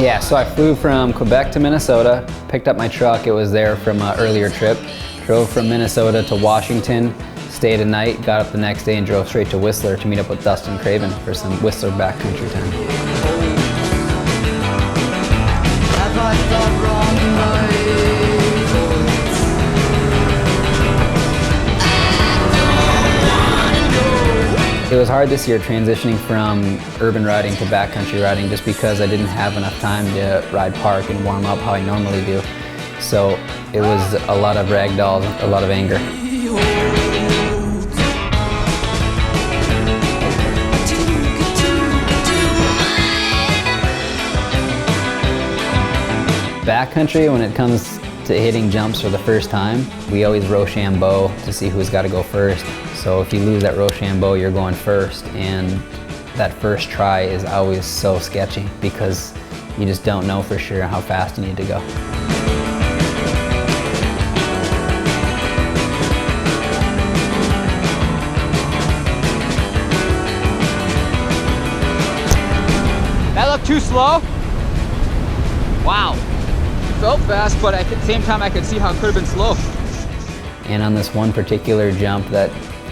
Yeah, so I flew from Quebec to Minnesota, picked up my truck, it was there from an earlier trip, drove from Minnesota to Washington, stayed a night, got up the next day and drove straight to Whistler to meet up with Dustin Craven for some Whistler backcountry time. It was hard this year transitioning from urban riding to backcountry riding just because I didn't have enough time to ride park and warm up how I normally do. So it was a lot of ragdolls, a lot of anger. Backcountry, when it comes to hitting jumps for the first time, we always Rochambeau to see who's got to go first. So if you lose that Rochambeau, you're going first, and that first try is always so sketchy because you just don't know for sure how fast you need to go. That looked too slow. Wow. Felt fast, but at the same time I could see how it could have been slow. And on this one particular jump, that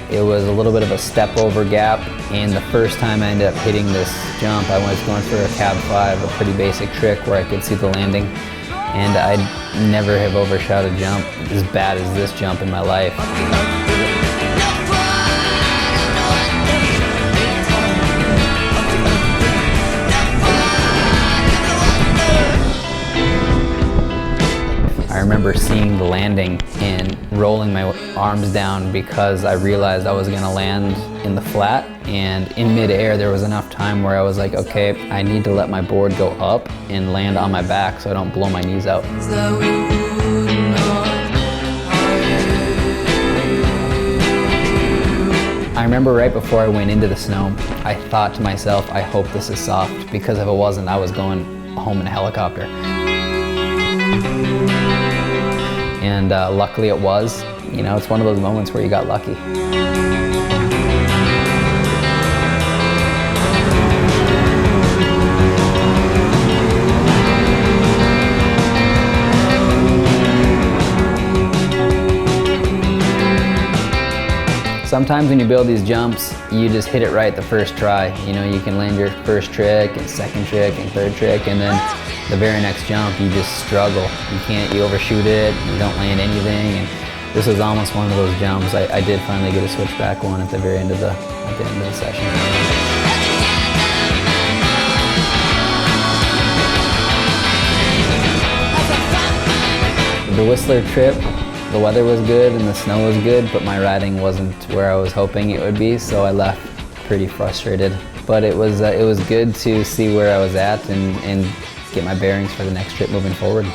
it was a little bit of a step over gap, and the first time I ended up hitting this jump, I was going for a cab 5, a pretty basic trick where I could see the landing, and I'd never have overshot a jump as bad as this jump in my life. I remember seeing the landing and rolling my arms down because I realized I was going to land in the flat, and in midair there was enough time where I was like, okay, I need to let my board go up and land on my back so I don't blow my knees out. I remember right before I went into the snow, I thought to myself, I hope this is soft, because if it wasn't, I was going home in a helicopter. And luckily it was. You know, it's one of those moments where you got lucky. Sometimes when you build these jumps, you just hit it right the first try. You know, you can land your first trick and second trick and third trick, and then the very next jump you just struggle. You overshoot it, you don't land anything, and this was almost one of those jumps. I did finally get a switchback one at the very end of the session. The Whistler trip, the weather was good and the snow was good, but my riding wasn't where I was hoping it would be, so I left pretty frustrated. But it was good to see where I was at and get my bearings for the next trip moving forward.